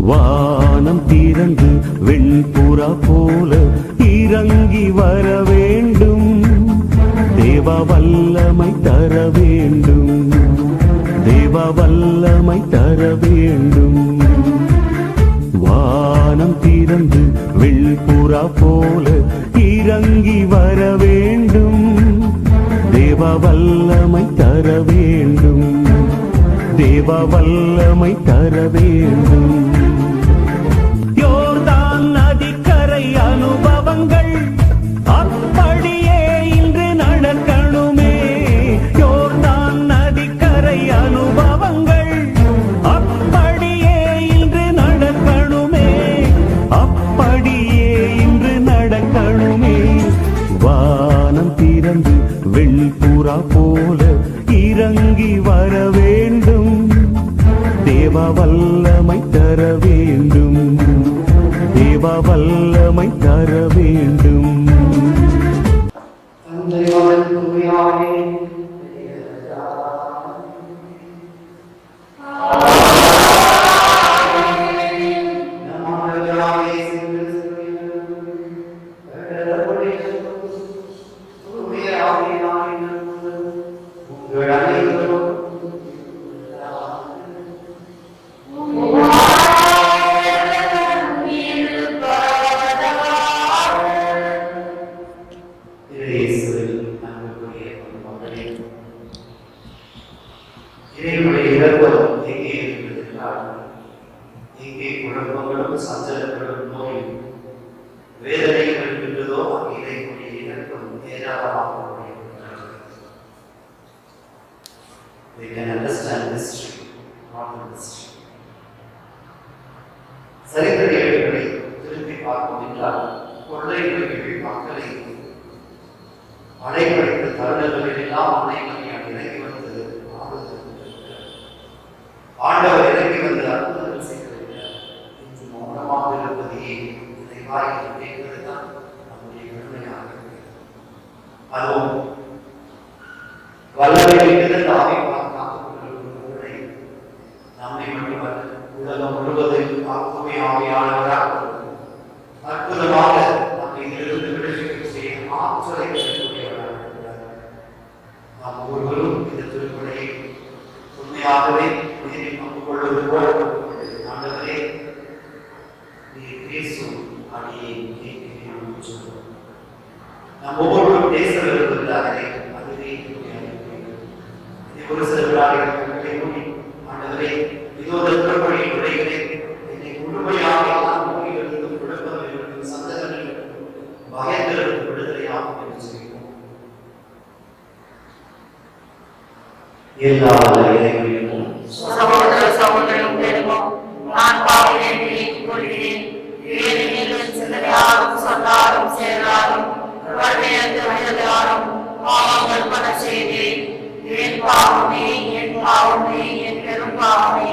வானம் திறந்து வெண்புறா போல இறங்கி வர வேண்டும். தேவ வல்லமை தர வேண்டும். தேவ வல்லமை தர வேண்டும். வானம் திறந்து வெண்புறா போல இறங்கி வர வேண்டும். தேவ வல்லமை தர வேண்டும். தேவ வல்லமை தர வேண்டும். யோர்தான் நதிக்கரை அனுபவங்கள் அப்படியே இன்று நடக்கணுமே. யோர்தான் நதிக்கரை அனுபவங்கள் அப்படியே இன்று நடக்கணுமே. அப்படியே இன்று நடக்கணுமே. வானம் திறந்து வெண்புறா போல இறங்கி வர வேண்டும். தேவ வல்லமை தர வேண்டும். தேவ வல்லமை தர வேண்டும். எங்கே குழப்பங்களும் சஞ்சலங்களும் நோயும் வேதனைகள் இருக்கின்றதோ அங்கே இறைவனுடைய இறக்கம் ஏராளமாக we can understand history, not the history. சரித்திர ஏடுகளை திருப்பி பார்ப்போம் என்றால் கொள்ளை நோய்கள் மக்களை அலைக்கழித்த தருணங்களில் எல்லாம் அன்னைமணியால் இறங்கி வந்தது ஆண்டவர் இறங்கி வந்து அற்புதங்கள் செய்திருக்கிறார். இன்று மௌனமாக இருப்பதையே இதை வாய்ப்பு கேட்பதுதான் நம்முடைய பெருமையாக இருக்கிறது. அதுவும் வல்லமை மிகுந்த அமைப்பாக காத்துக்கொண்டிருக்கிற நம்மை மட்டுமல்ல உலகம் முழுவதும் காக்குமை ஆவியானவராக அற்புதமாக நம்மை இதிலிருந்து விடுவிக்கக்கூடிய ஆற்றலை பெறக்கூடியவராக இருக்கிறார். நாம் ஒவ்வொருவரும் இந்த திருப்பணியை உண்மையாகவே உயிரில் பங்கு கொள்வது போல ஆண்டவரே நீர் பேசும் அடியை கேட்கிறேன் சொல்லுவோம். நாம் ஒவ்வொருவரும் பேச விரும்புகிறாரே அதுவே ஒரு சில விழாக்களை மூடி ஆண்டவரே இதோ திருப்பணி உரைகிறேன் என்னை முழுமையாக நோய்களிலிருந்தும் குழப்பங்களிலிருந்தும் சந்தேகங்களிலிருந்தும் பயத்திலிருந்து விடுதலையாகும் என்று சொல்கிறோம். எல்லா இறைவனும் சகோதர சகோதரிகளும் நான் பாவியை ஏற்றுக் கொள்கிறேன். ஏனெனில் சிந்தனையாலும் சொல்லாலும் செயலாலும் பாவங்கள் பல செய்தேன். என் பாவமே என் பாவமே என் பெரும் பாவமே.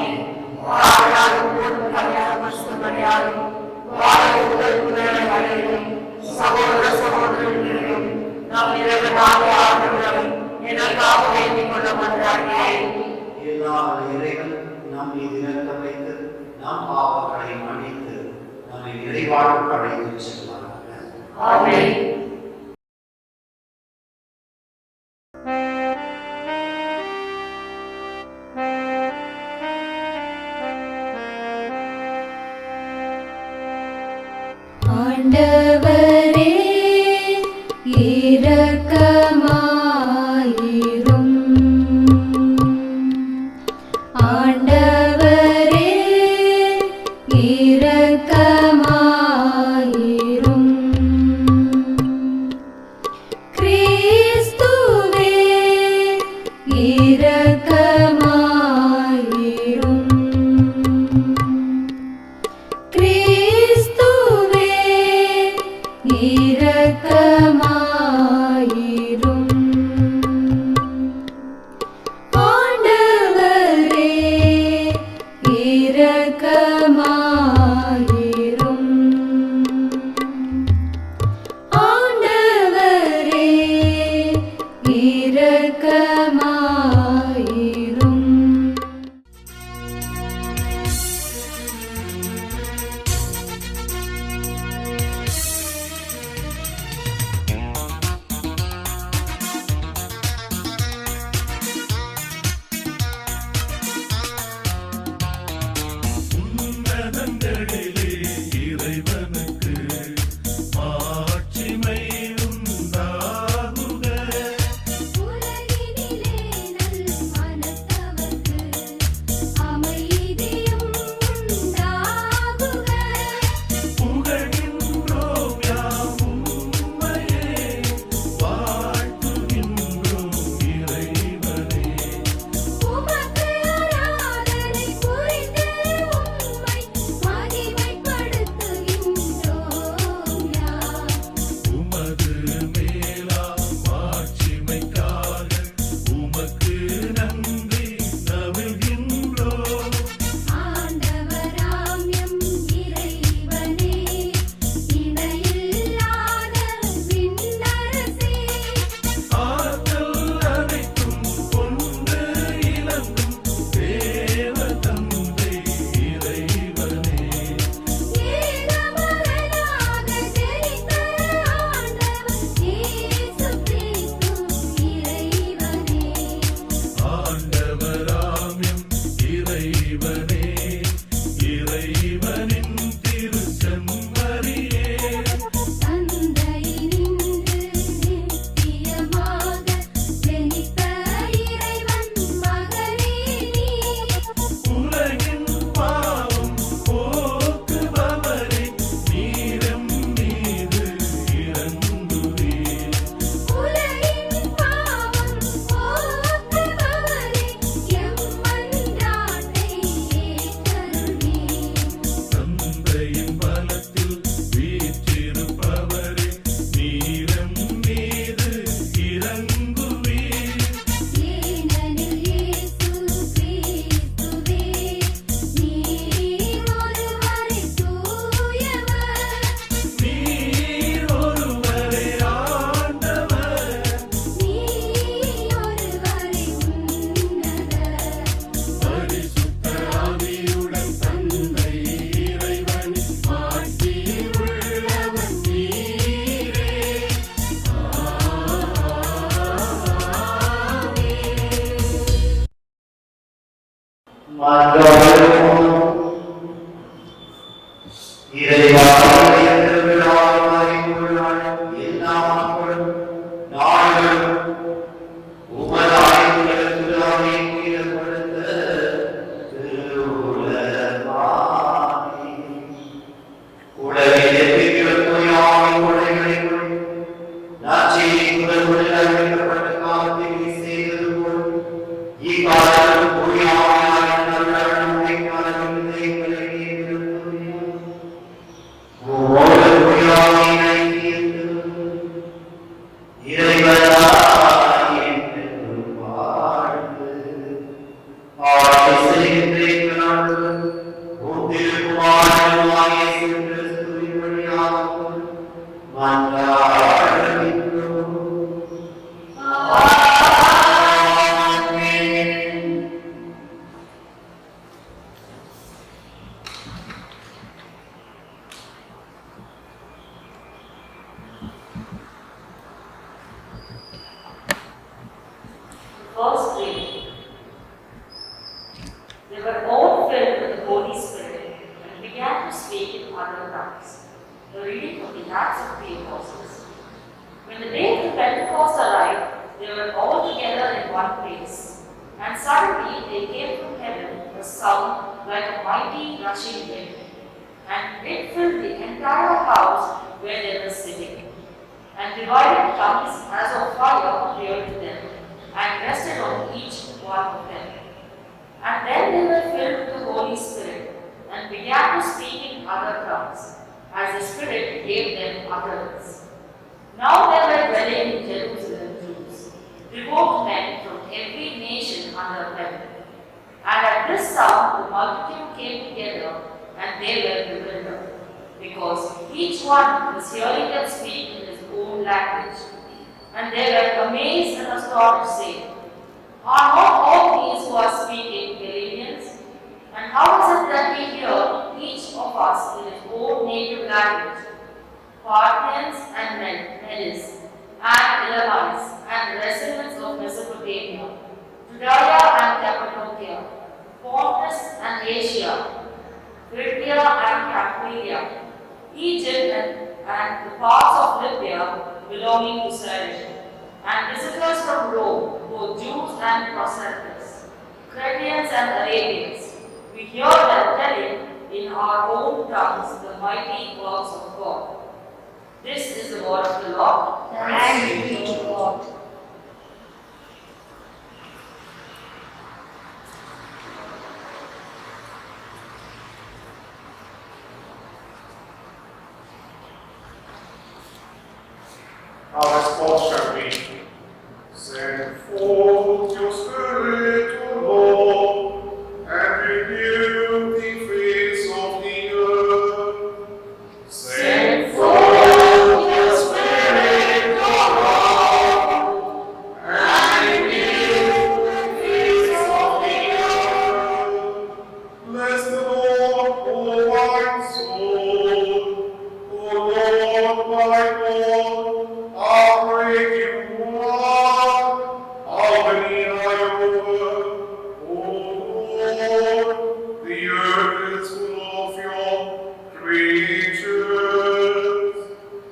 சகோதர சகோதரிகளும் நம் இறைவனாகவும் எனக்காக வேண்டிக் கொள்ள மன்றாடுகிறேன். எல்லா இறைவன் நம் மீது இரக்கம் வைத்து நம் பாவங்களை மன்னித்து நம்மை நிறைவாழ்வு அடைந்து செல்வார்கள். ஆமென். ஆண்டவரே இரக்கமாயிரும். ஆண்டவரே இரக்கமாயிரும். கிறிஸ்துவே இரக்கமாயிரும். கிறிஸ்துவே இறைவா, உம்முடைய திருவிழாவை கொண்டாட எல்லா மக்களும் நாடுகளும் உமது ஆயுதங்களுக்கு தாமே உயிரப்படுத்த திருவுலகாமே. கூடவே எதிர்க்கிற தூயாமை கொடைகளை கொண்டு நற்செய்தி முதல்வரில் அறிவிக்கப்பட்ட காலத்தில் நீ செய்தது போல் இக்காலத்தில் தூயாமையான நல்ல உடைக்கான விதைகளை ஏற்படுத்துகிறார். உம்மோடு தூயாமையை ஐக்கியத்து இறைவனாய் என்றென்றும் வாழ்ந்து ஆட்சி செய்கின்ற நாடுகள் உம் திருக்குமாரனாகிய இயேசு கிறிஸ்துவின் வழியாகவும் மன்றாடுகின்றோம். First reading. They were all filled with the Holy Spirit and began to speak in other tongues. The reading of the Acts of the Apostles. When the day of the Pentecost arrived, they were all together in one place. And suddenly there came from heaven a sound like a mighty rushing wind, and it filled the entire house where they were sitting. And divided tongues as of fire appeared to them, and rested on each one of them. And then they were filled with the Holy Spirit, and began to speak in other tongues, as the Spirit gave them utterance. Now there were dwelling in Jerusalem Jews, devout men from every nation under heaven. And at this sound the multitude came together, and they were bewildered, because each one was hearing them speak in his own language. And they were amazed and astonished, saying, "Are not all these who are speaking Galileans? And how is it that we hear each of us in his own native language? Parthians and Medes, and Elamites, and residents of Mesopotamia, Judea and Cappadocia, Pontus and Asia, Phrygia and Pamphylia, Egypt and the parts of Libya belonging to Cyrene, and visitors from Rome, both Jews and proselytes, Cretans and Arabians. We hear them telling in our own tongues the mighty works of God." This is the word of the Lord. Thanks be to God. Our response shall be, "Send forth your Spirit, O Lord, and renew the face of the earth." Send forth your Spirit, O Lord, and renew the face of the earth. Bless the Lord, O my soul, O Lord, my God. How great you are! How many are your works, O Lord? The earth is full of your creatures.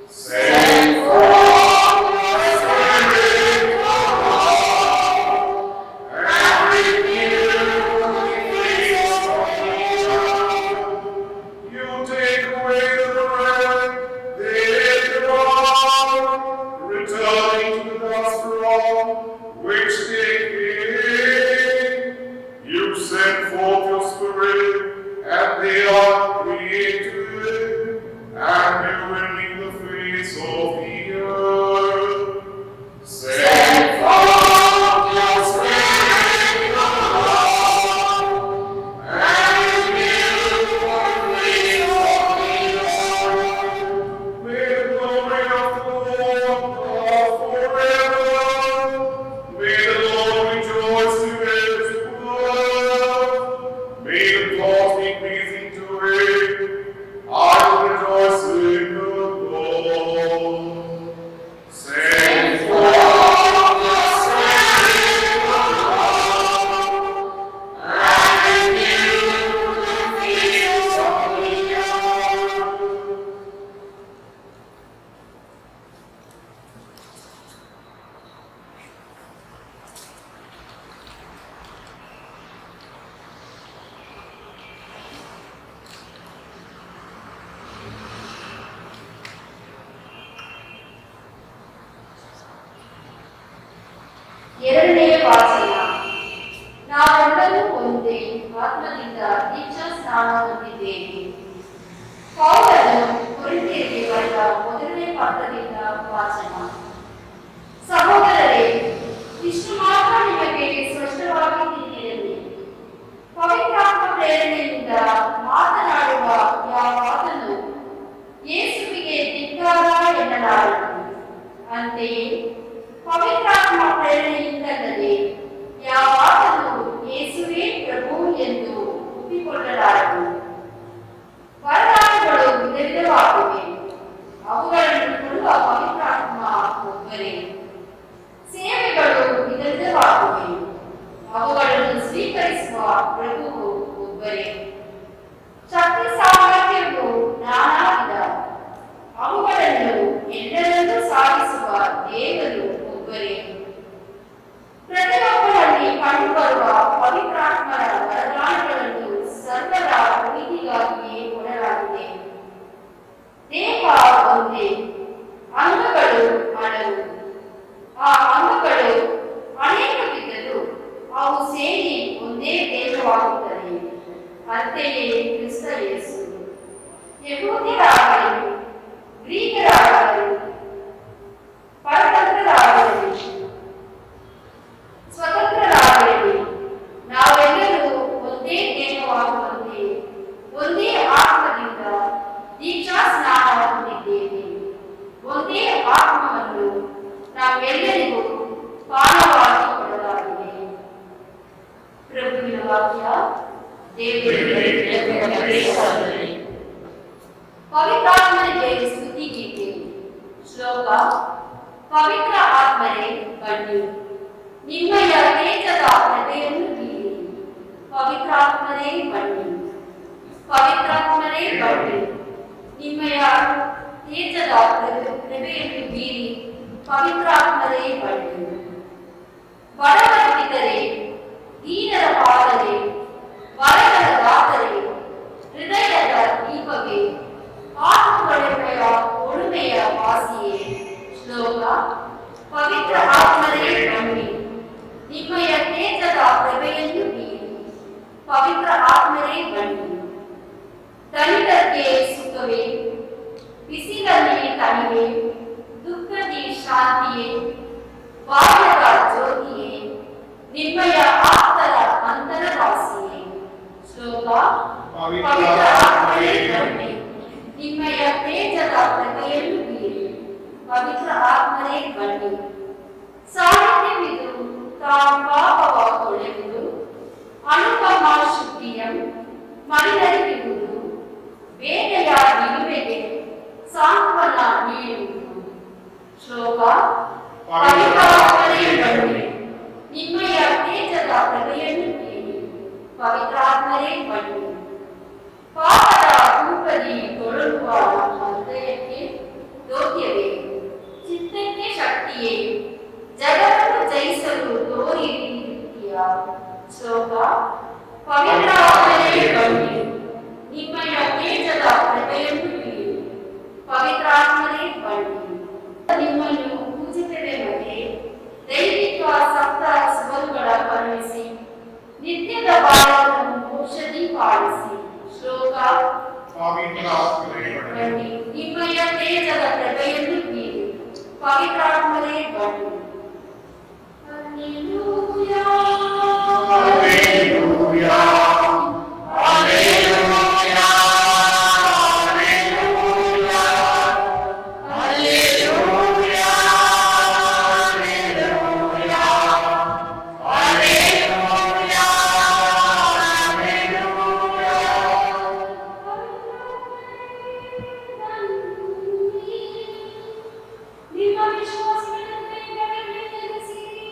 Send forth your Spirit, O Lord, and renew the face of the earth. You take away the bread, they depart, returning to the dust from which they came. You send forth your Spirit, and they are created, and you will leave the face of the earth. Send forth your Spirit, O Lord, and renew the face of the earth. May the glory of the Lord God forever. May the Lord rejoice in his word. May the cause be pleasing to him. I will rejoice in the Lord. Send forth your Spirit, O Lord, and renew the face of the earth. ಎರಡನೆಯ ವಾಚನ. ನಾವೆಲ್ಲರೂ ಒಂದೇ ಆತ್ಮದಿಂದ ದೀಕ್ಷಾ ಸ್ನಾನ ಹೊಂದಿದ್ದೇವೆ. ಪೌಲನು ಕೊರಿಂಥಿಯರಿಗೆ ಬರೆದ ಮೊದಲನೇ ಪತ್ರದಿಂದ ವಾಚನ. ಸಹೋದರರೇ, ಇಷ್ಟು ಮಾತ್ರ ನಿಮಗೆ ಸ್ಪಷ್ಟವಾಗಿ ತಿಳಿದಿರಲಿ. ಪವಿತ್ರಾತ್ಮ ಪ್ರೇರಣೆಯಿಂದ ಮಾತನಾಡುವ ಯಾವಾತನು ಯೇಸುವಿಗೆ ಧಿಕ್ಕಾರ ಎನ್ನಲಾರದು. ಅಂತೆಯೇ ಪವಿತ್ರಾತ್ಮ ಪ್ರೇರಣೆಯಿಂದಲ್ಲದೆ ಯಾವಾತನು ಯೇಸುವೇ ಪ್ರಭು ಎಂದು ಒಪ್ಪಿಕೊಳ್ಳಲಾರದು. ವರದಾನಗಳು ವಿಧವಿಧವಾಗಿವೆ, ಅವುಗಳನ್ನು ಕೊಡುವ ಪವಿತ್ರಾತ್ಮ ಒಬ್ಬರೇ. ಸೇವೆಗಳು ವಿಧವಿಧವಾಗಿವೆ, ಅವುಗಳನ್ನು ಸ್ವೀಕರಿಸುವ ಪ್ರಭುವು ಒಬ್ಬರೇ. ಶಕ್ತಿ ಸಾಮರ್ಥ್ಯವು ನಾನಾ ವಿಧ, ಅವುಗಳನ್ನು ಎಲ್ಲರನ್ನೂ ಸಾಧಿಸುವ ದೇವರು ಒಬ್ಬರೇ. ಪ್ರತಿಯೊಬ್ಬರಲ್ಲಿ ಕಂಡುಬರುವ ಪವಿತ್ರಾತ್ಮರ ವರದಾನಗಳನ್ನು ಸರ್ವರ ಪ್ರೀತಿಗಾಗಿಯೇ ಕೊಡಲಾಗಿದೆ. ದೇಹ ಒಂದೇ, ಅಂಗಗಳು ಹಲವು. ಆ ಅಂಗಗಳು ಅನೇಕವಿದ್ದರೂ ಅವು ಸೇರಿ ಒಂದೇ ದೇಹವಾಗುತ್ತದೆ. ಅಂತೆಯೇ ಕ್ರಿಸ್ತ ಯೇಸು. ಯಹೂದ್ಯರಾಗಲಿ ಗ್ರೀಕರಾಗಲಿ ಪರತಂತ್ರರಾಗಲಿ ಸ್ವತಂತ್ರರಾಗಲಿ ನಾವೆಲ್ಲರೂ ಒಂದೇ ದೇಹವಾಗುವಂತೆ ಒಂದೇ ಆತ್ಮದಿಂದ ದೀಕ್ಷಾ ಸ್ನಾನ ಹೊಂದಿದ್ದೇವೆ. ಒಂದೇ ಆತ್ಮವನ್ನು ನಾವೆಲ್ಲರಿಗೂ ಪಾಲವಾಗಿ ಕೊಡಲಾಗಿದೆ. ಪ್ರಭುವಿನ ವಾಕ್ಯ. ಪವಿತ್ರಾತ್ಮನಿಗೆ ಸ್ತುತಿ ಗೀತೆ. ಶ್ಲೋಕ. ಪವಿತ್ರ ಆತ್ಮರೇ ಬನ್ನಿ, ನಿಮ್ಮಯ ತೇಜದ ಪ್ರಭೆಯನ್ನು ಬೀರಿ. ಪವಿತ್ರಾತ್ಮರೇ ಬನ್ನಿ, ಪವಿತ್ರಾತ್ಮರೇ ಬನ್ನಿ, ನಿಮ್ಮಯ ತೇಜದ ಪ್ರಭೆಯನ್ನು ಬೀರಿ. ಪವಿತ್ರಾತ್ಮರೇ ಬನ್ನಿ. ಬಡವರ ಪಿತರೇ, ದೀನರ ಪಾಲರೇ, ವರಗಳ ದಾತರೇ, ಹೃದಯದ ದೀಪವೇ, ಆತ್ಮಗಳೆಯ ಒಳುಮೆಯ ವಾಸಿಯೇ. ಶ್ಲೋಕ. ಪವಿತ್ರ ಆತ್ಮರೇ ಬನ್ನಿ, ನಿಮ್ಮಯ ತೇಜದ ಪ್ರಭೆಯನ್ನು ಬೀರಿ. ಪವಿತ್ರ ಆತ್ಮರೇ ಬನ್ನಿ. ದಲಿತರಿಗೆ ಸುಖವೇ, ಬಿಸಿಲಲ್ಲಿ ತಣಿವೆ, ದುಃಖದಿ ಶಾಂತಿಯೇ, ಬಾಲ್ಯದ ಜ್ಯೋತಿಯೇ, ನಿಮ್ಮಯ ಆಪ್ತರ ಅಂತರವಾಸಿಯೇ. ಶ್ಲೋಕ. ಪವಿತ್ರ ಆತ್ಮರೇ ಬನ್ನಿ, ನಿಮ್ಮಯ ತೇಜದ ಪ್ರಭೆಯನ್ನು ಬೀರಿ. ಪವಿತ್ರ ಆತ್ಮರೇ ಬನ್ನಿ. ಸಾಹಿತ್ಯವಿದು ತಾಂ ಪಾಪವ ತೊಳೆಯುವುದು, ಅನುಪಮ ಶುದ್ಧಿಯಂ ಮರಿನರಿಯುವುದು, ಬೇಟೆಯ ನಿಲುವೆಗೆ ಸಾಂತ್ವನ ನೀಡುವುದು. ಶ್ಲೋಕ. ಪವಿತ್ರ ಆತ್ಮರೇ ಬನ್ನಿ, ನಿಮ್ಮಯ ತೇಜದ ಪ್ರಭೆಯನ್ನು ಬೀರಿ. ಪವಿತ್ರ ಆತ್ಮರೇ ಬನ್ನಿ. ಪಾಪದ ಕೂಪದಿ ತೊಳಲುವ ನಮ್ಮ ಹೃದಯಕ್ಕೆ ದೌತ್ಯವೇ, ಚಿತ್ತಕ್ಕೆ ಶಕ್ತಿಯೇ, ಜಗವನ್ನು ಜಯಿಸಲು ತೋರಿರಿ ನೃತ್ಯ. ಶ್ಲೋಕ. ಪವಿತ್ರ ಆತ್ಮರೇ ಬನ್ನಿ, ನಿಮ್ಮಯ ತೇಜದ ಪ್ರಭೆಯನ್ನು ಬೀರಿ. ಪವಿತ್ರ ಆತ್ಮರೇ ಬನ್ನಿ. ನಿಮ್ಮನ್ನು ಪೂಜಿಸುತ್ತೇವೆ ಮತ್ತೆ ದೈವಿಕ ಸಪ್ತ ಸುಬಲುಗಳ ಕರುಣಿಸಿ, ನಿತ್ಯದ ಬಾಳನ್ನು ಮೋಕ್ಷದಿ ಪಾಲಿಸಿ. ಶ್ಲೋಕ. ಪವಿತ್ರ ಆತ್ಮರೇ ಬನ್ನಿ, ನಿಮ್ಮಯ ತೇಜದ ಪ್ರಭೆಯನ್ನು ಬೀರಿ. ಪವಿತ್ರ ಆತ್ಮರೇ ಬನ್ನಿ. Hallelujah, hallelujah, hallelujah, hallelujah, hallelujah, hallelujah, hallelujah, ನಿಮ್ಮ ವಿಶ್ವಾಸಗಳನ್ನು ಬೆಳೆಸಿರಿ,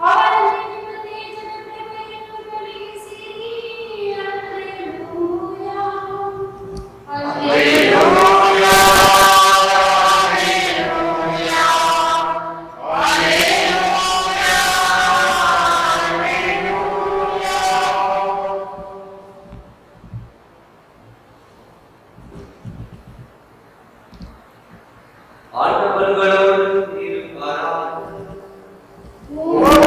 ಅವರಲ್ಲಿ ನಿಮ್ಮ ತೇಜದ ಪ್ರಭೆಯನ್ನು ಬೆಳಗಿಸಿರಿ. ಹಲ್ಲೆಲೂಯಾ, ಹಲ್ಲೆಲೂಯಾ, ஆண்டவர்களோடு இருப்பாராக. ஓ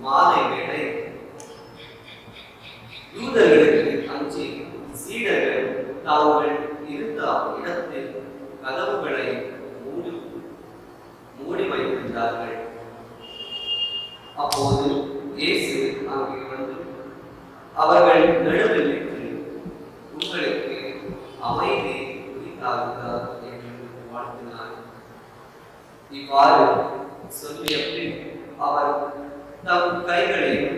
மாலை வேளை யூதர்களுக்கு அஞ்சி சீடர்கள் தாங்கள் இருந்த இடத்தில் கதவுகளை மூடி வைத்திருந்தார்கள். அப்போது இயேசு அங்கே வந்து அவர்கள் நடுவில் நின்று உங்களுக்கு அமைதி உரித்தாகுகிறார் என்று வாழ்த்தினார். இவ்வாறு சொல்லிய பின் அவர் தம் கைகளையும்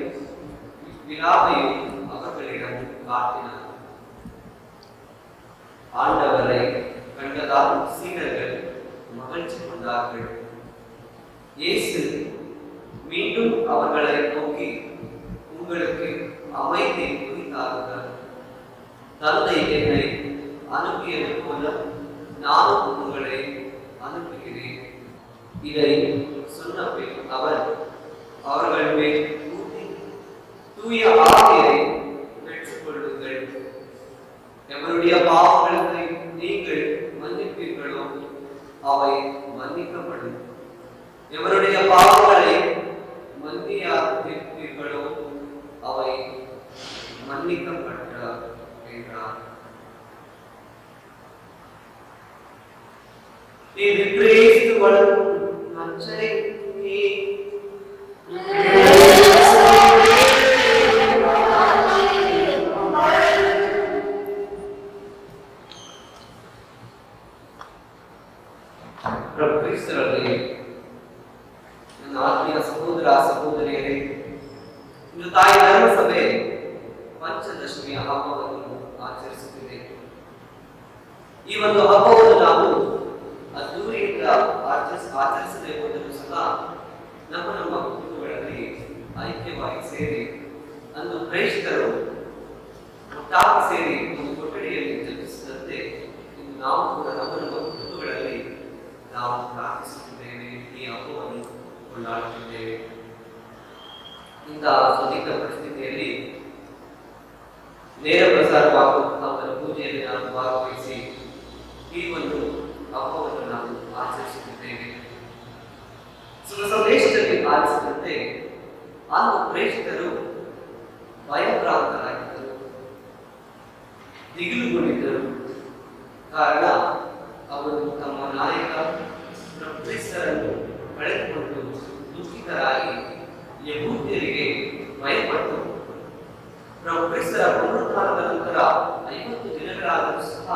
விழாவையும் அவர்களிடம் காட்டினார். ஆண்டவரை கண்டதால் சீடர்கள் மகிழ்ச்சி கொண்டார்கள். இயேசு மீண்டும் அவர்களை நோக்கி உங்களுக்கு அமைதி உரித்தாகுகிறார். தந்தை என்னை அனுப்பியது போல நானும் உங்களை அனுப்புகிறேன். இதை சொன்ன பின் அவர்கள் மேல் தூய ஆவியை பெற்றுக் கொள்ளுங்கள். எவருடைய பாவங்களை நீங்கள் மன்னிப்பீர்களோ அவை மன்னிக்கப்படும். எவருடைய பாவங்களை மன்னியாதீர்களோ அவை மன்னிக்கப்பட்ட என்றார். இது கிறிஸ்து வழங்கும் நற்செய்தி. ಕ್ರಿಸ್ತರಲ್ಲಿ ನನ್ನ ಆತ್ಮೀಯ ಸಹೋದರ ಸಹೋದರಿಯರೇ, ಇಂದು ತಾಯಿ ಧರ್ಮಸಭೆ ಪಂಚದಶಮಿಯ ಹಬ್ಬವನ್ನು ಆಚರಿಸುತ್ತಿದೆ. ಈ ಒಂದು ಹಬ್ಬವನ್ನು ನಾವು ಅದ್ದೂರಿಯಿಂದ ಆಚರಿಸದೆ ಹೋದರೂ ಸಹ ನಮ್ಮ ಕುಟುಂಬಗಳಲ್ಲಿ ಐಕ್ಯವಾಗಿ ಸೇರಿ ಅಂದು ಕ್ರೈಸ್ತರು ಒಟ್ಟಾಗಿ ಸೇರಿ ಒಂದು ಕೊಠಡಿಯಲ್ಲಿ ಜಪಿಸಿದಂತೆ ಇಂದು ನಾವು ಕೂಡ ನಮ್ಮ ಕುಟುಂಬಗಳಲ್ಲಿ ನಾವು ಪ್ರಾರ್ಥಿಸುತ್ತಿದ್ದೇವೆ, ಈ ಹಬ್ಬವನ್ನು ಕೊಂಡಾಡುತ್ತಿದ್ದೇವೆ. ಇಂತಹ ಸಂದಿಗ್ಧ ಪರಿಸ್ಥಿತಿಯಲ್ಲಿ ನೇರ ಪ್ರಸಾರವಾಗುವಂತಹ ಒಂದು ಪೂಜೆಯಲ್ಲಿ ನಾವು ಭಾಗವಹಿಸಿ ಈ ಒಂದು ಹಬ್ಬವನ್ನು ನಾವು ಆಚರಿಸುತ್ತಿದ್ದೇವೆ. ಸುಖ ಸಂದೇಶದಲ್ಲಿ ಆಲಿಸಿದಂತೆ ಅಂದು ಪ್ರೇಷಿತರು ಭಯಭ್ರಾಂತರಾಗಿದ್ದರು, ದಿಗಿಲುಗೊಂಡಿದ್ದರು. ಕಾರಣ ಅವರು ತಮ್ಮ ನಾಯಕ ಕ್ರಿಸ್ತರನ್ನು ಕಳೆದುಕೊಂಡು ದುಃಖಿತರಾಗಿ ಯಹೂದ್ಯರಿಗೆ ಭಯಪಟ್ಟು ಕ್ರಿಸ್ತರ ಪುನರುತ್ಥಾನದ ನಂತರ 50 ದಿನಗಳಾದರೂ ಸಹ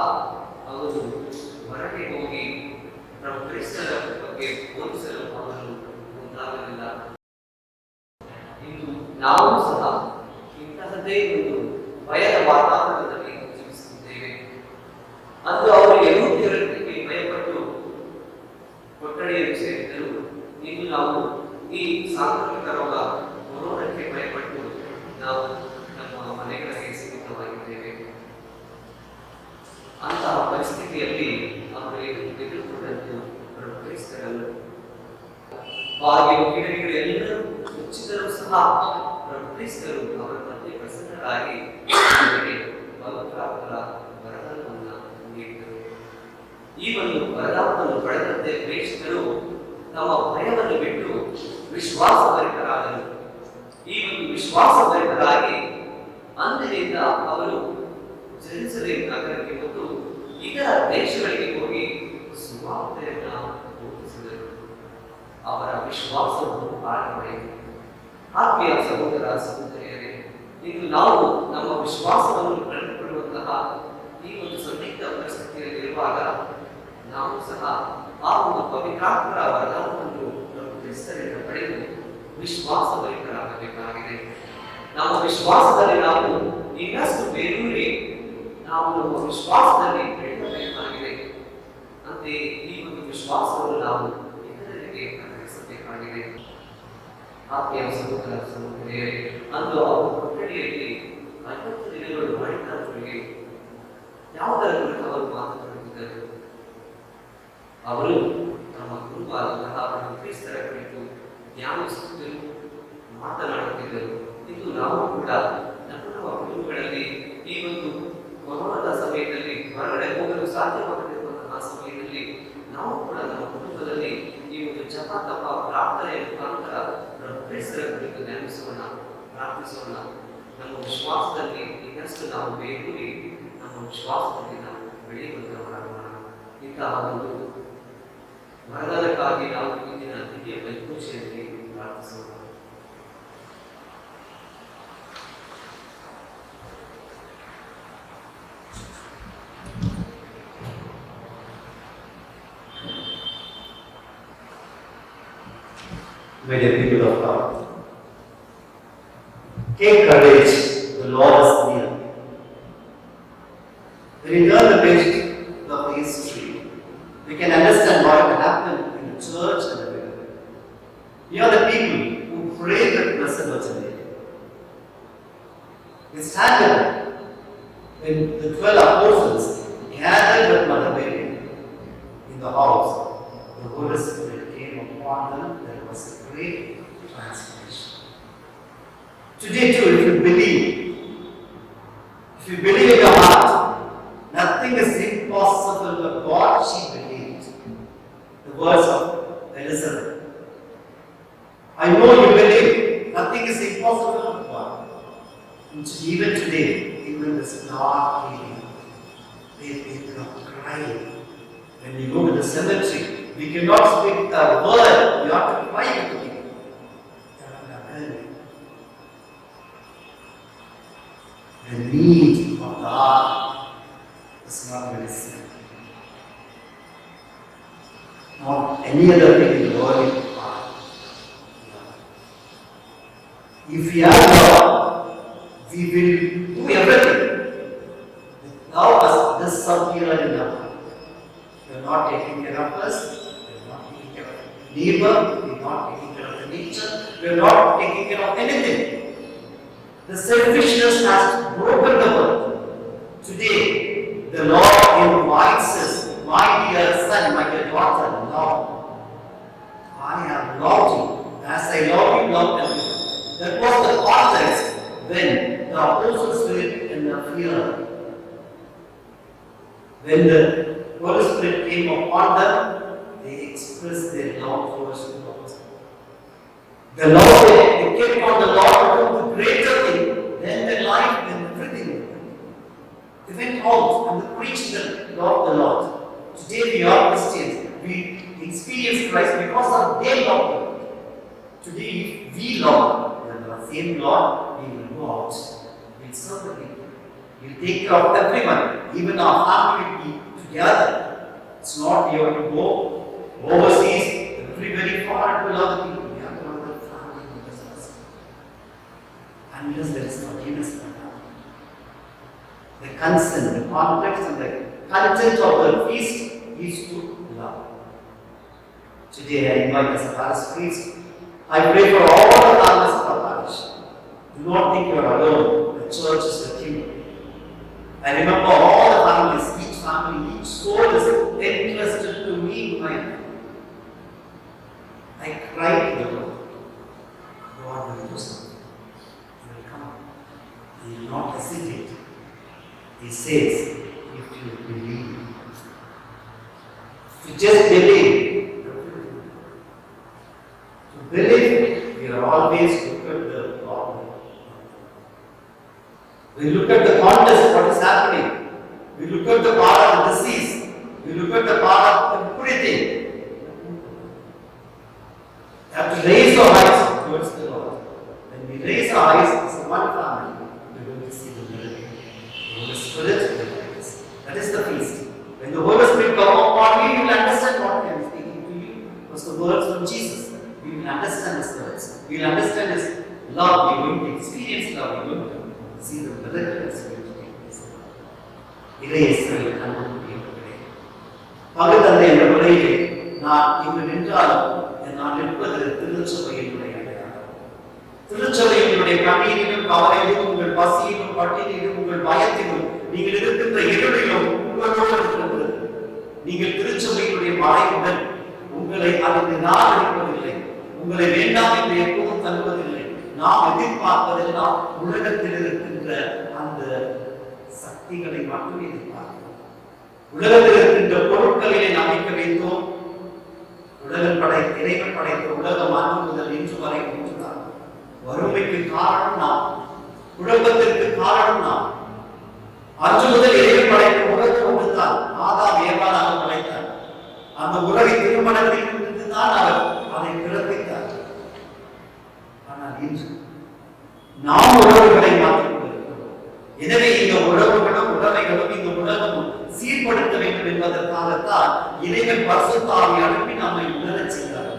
ಅವರು ಹೊರಗೆ ಹೋಗಿ ಕ್ರಿಸ್ತರ ಬಗ್ಗೆ ಬೋಧಿಸಲು ಅವರು ಮುಂದಾಗಲಿಲ್ಲ. ಇಂದು ನಾವು ಸಹ ಇಂತಹದ್ದೇ ಒಂದು ಭಯದ ವಾತಾವರಣದಲ್ಲಿ ಜೀವಿಸುತ್ತಿದ್ದೇವೆ. ಅಂದು ಅವರು ಯಹೂದ್ಯರಿಗೆ ಭಯಪಟ್ಟು ಕೊಠಡಿಯಲ್ಲಿ ಸೇರಿದ್ದರು. ಇಂದು ನಾವು ಈ ಸಾಂಕ್ರಾಮಿಕ ರೋಗ ಕೊರೋನಾಕ್ಕೆ ಭಯಪಟ್ಟು ನಾವು ನಮ್ಮ ಮನೆಗಳಿಗೆ ಸೀಮಿತವಾಗಿದ್ದೇವೆ. ಅಂತಹ ಪರಿಸ್ಥಿತಿಯಲ್ಲಿ ಅವರು ಎದುರುಗೊಂಡದ್ದು ಕ್ರಿಸ್ತರನ್ನು ಬಾಗಿಲು ಕಿಟಕಿಗಳೆಲ್ಲರೂ ಮುಚ್ಚಿದರೂ ಸಹ ಕ್ರಿಸ್ತರು ಅವರ ಮಧ್ಯೆ ಪ್ರಸನ್ನರಾಗಿ ಪವಿತ್ರಾತ್ಮರ ವರದಾನವನ್ನು ನೀಡಿದರು. ಈ ಒಂದು ವರದಾನವನ್ನು ಪಡೆದಂತೆ ಪ್ರೇಕ್ಷಕರು ತಮ್ಮ ಭಯವನ್ನು ಬಿಟ್ಟು ವಿಶ್ವಾಸಭರಿತರಾದರು. ಈ ಒಂದು ವಿಶ್ವಾಸಭರಿತರಾಗಿ ಅಂದಿನಿಂದ ಅವರು ಜೆರುಸಲೇಮ್ ನಗರಕ್ಕೆ ಮತ್ತು ಇತರ ದೇಶಗಳಿಗೆ ಹೋಗಿ ಸುವಾರ್ತೆಯನ್ನು ಬೋಧಿಸಿದರು. ಅವರ ವಿಶ್ವಾಸವನ್ನು ಆಳವಾಯಿತು. ಆತ್ಮೀಯ ಸಹೋದರ ಸಹೋದರಿಯರೇ, ಇಂದು ನಾವು ನಮ್ಮ ವಿಶ್ವಾಸವನ್ನು ಕಳೆದುಕೊಳ್ಳುವಂತಹ ಈ ಒಂದು ಸಂದಿಗ್ಧ ಪರಿಸ್ಥಿತಿಯಲ್ಲಿರುವಾಗ ನಾವು ಸಹ ಆ ಒಂದು ಪವಿತ್ರಾತ್ಮರ ವರದಾನವನ್ನು ಕ್ರಿಸ್ತರಿಂದ ಪಡೆದು ವಿಶ್ವಾಸಭರಿತರಾಗಬೇಕಾಗಿದೆ. ನಮ್ಮ ವಿಶ್ವಾಸದಲ್ಲಿ ನಾವು ಇನ್ನಷ್ಟು ಬೇರೂರಿ ನಾವು ನಮ್ಮ ವಿಶ್ವಾಸದಲ್ಲಿ ಬೆಳೆಯಬೇಕಾಗಿದೆ. ಅಂತೆಯೇ ಈ ಒಂದು ವಿಶ್ವಾಸವನ್ನು ನಾವು ಇತರರಿಗೆ ಪ್ರಕಟಿಸಬೇಕಾಗಿದೆ. ಆತ್ಮೀಯ ಸಹೋದರ ಸಹೋದರಿಯರೇ, ಅಂದು ಅವರು ಕೊಠಡಿಯಲ್ಲಿ 50 ದಿನಗಳು ಮಾಡಿದ್ದವರಿಗೆ ಯಾವುದರ ಕುರಿತು ಅವರು ಮಾತನಾಡುತ್ತಿದ್ದರು? ಅವರು ತಮ್ಮ ಗುರುವಾದಂತಹ ಕ್ರಿಸ್ತರ ಕುರಿತು ಧ್ಯಾನಿಸುತ್ತಿದ್ದರು, ಮಾತನಾಡುತ್ತಿದ್ದರು. ಇದು ನಾವು ಕೂಡ ನಮ್ಮ ಕುಟುಂಬಗಳಲ್ಲಿ ಈ ಒಂದು ಕೊರೋನಾದ ಸಮಯದಲ್ಲಿ ಹೊರಗಡೆ ಹೋಗಲು ಸಾಧ್ಯವಾಗದಿರುವಂತಹ ಸಮಯದಲ್ಲಿ ನಾವು ಕೂಡ ನಮ್ಮ ಕುಟುಂಬದಲ್ಲಿ ಈ ಒಂದು ಜಪ ತಪ ಪ್ರಾರ್ಥನೆಯ ಮುಖಾಂತರ ಕ್ರಿಸ್ತರ ಕುರಿತು ಧ್ಯಾನಿಸುವ ಪ್ರಾರ್ಥಿಸೋಣ. ನಮ್ಮ ವಿಶ್ವಾಸದಲ್ಲಿ ಇನ್ನಷ್ಟು ನಾವು ಬೇಗೂರಿ ನಮ್ಮ ವಿಶ್ವಾಸದಲ್ಲಿ ನಾವು ಬೆಳೆಯುವಂತವರಾಗೋಣ. ಇಂತಹ ಒಂದು ವರದಾನಕ್ಕಾಗಿ ನಾವು ಇಂದಿನ ದಿವ್ಯ ಪಂಚಮಶಿಯಲ್ಲಿ ಪ್ರಾರ್ಥಿಸೋಣ. My dear people of God, take courage, the Lord is near. When we turn the page of the history, we can understand what happened in the church and the world. We are the people who prayed with Blessed Virgin Mary. We stand up when the 12 apostles gathered with Mother Mary in the house. The Holy Spirit came upon them. There was a great transformation. Today too, if you believe in your heart, nothing is impossible but what she believed. The words of Elizabeth. I know you believe, nothing is impossible but God. And even today, even this dark evening, they are crying. When we go to the cemetery, we cannot speak a word, we have to cry with the people. The need of God is not medicine. Not any other thing in the world. If we are God, we will do everything. Now, as this subpoena enough. We are not taking care of us, we are not taking care of the neighbor, we are not taking care of the nature, we are not taking care of anything. The selfishness has broken the world. Today, the Lord invites us, my dear son, my dear daughter, now, I have loved you as I love you, love everyone. That was the context when the apostles were in the fear. When the Holy Spirit came upon them, they expressed their love towards the Lord. The Lord, they kept on the Lord to do the greater thing than their life, than everything. They went out and they preached the Lord, the Lord. Today we are Christians. We experience Christ because of their love. Today, if we love the same Lord, we will go out. We will serve the people. We will take care of everyone. Even our family will be together. It's not we have to go overseas, very far to love the people. We have to love the family members. Unless there is forgiveness for them. The consent, the context, and the content of the feast is to love. Today I invite as a parish priest. I pray for all the families of our parish. Do not think you are alone. The church is with you. I remember all the families, each family, each soul is entrusted to me in my life. I cried to the Lord. God will do something. He will come. He will not hesitate. He says, if you believe. If you just believe. To believe, we are always look at the problem. We look at the contest, what is happening. We look at the part of the disease. We look at the part of everything. We have to raise our eyes towards the Lord. When we raise our eyes as one family, we are going to see the miracle. The Holy Spirit will guide us. That is the feast. When the Holy Spirit comes upon me, you will understand what I am speaking to you. Because the words from Jesus. We will understand His words. We will understand His love. We are going to experience love. We are going to see the miracle that is going to take place. இறையேசுவில் அன்புக்குரியவர்களே, பகுத்தந்தை என்ற முறையிலே நான் இங்கு நின்றாலும் நான் நிற்பது திருச்சபையினுடைய அடையாளம். திருச்சபையினுடைய கண்ணீரிலும் கவலையிலும் உங்கள் பசியிலும் பட்டினியிலும் உங்கள் பயத்திலும் நீங்கள் இருக்கின்ற இருளிலும் உங்களோடு இருக்கிறது. நீங்கள் திருச்சபையினுடைய மறைவுடன் உங்களை அதற்கு நான் அளிப்பதில்லை. உங்களை வேண்டாம் என்று எப்போதும் தருவதில்லை. நாம் எதிர்பார்ப்பதெல்லாம் உலகத்தில் இருக்கின்ற அந்த சக்திகளை மட்டுமே எதிர்பார்க்கிறோம். உலகத்தில் இருக்கின்ற பொருட்களிலே நம்பிக்கை வைத்தோம். இறைவன் படைத்த உலகம் அன்று முதல் இன்று வரை ஒன்றுதான். வறுமைக்கு காரணம் நாம், குழப்பத்திற்கு காரணம் நாம். அன்று முதல் இறைவன் படைத்த உலகம் ஒன்றுதான். ஆதாம் ஏவாளாக படைத்தார். அந்த உலகை திருமணத்தில் இருந்துதான் அவர் அதை பிறப்பித்தார். ஆனால் இன்று நாம் உறவுகளை மாற்றிக் கொண்டிருக்கிறோம். எனவே இந்த உறவுகளும் உறவைகளும் இந்த உலகமும் சீர்படுத்த வேண்டும் என்பதற்காகத்தான் இறைவன் பரிசுத்த ஆவியை அனுப்பி நம்மை உணரச் செய்தார்.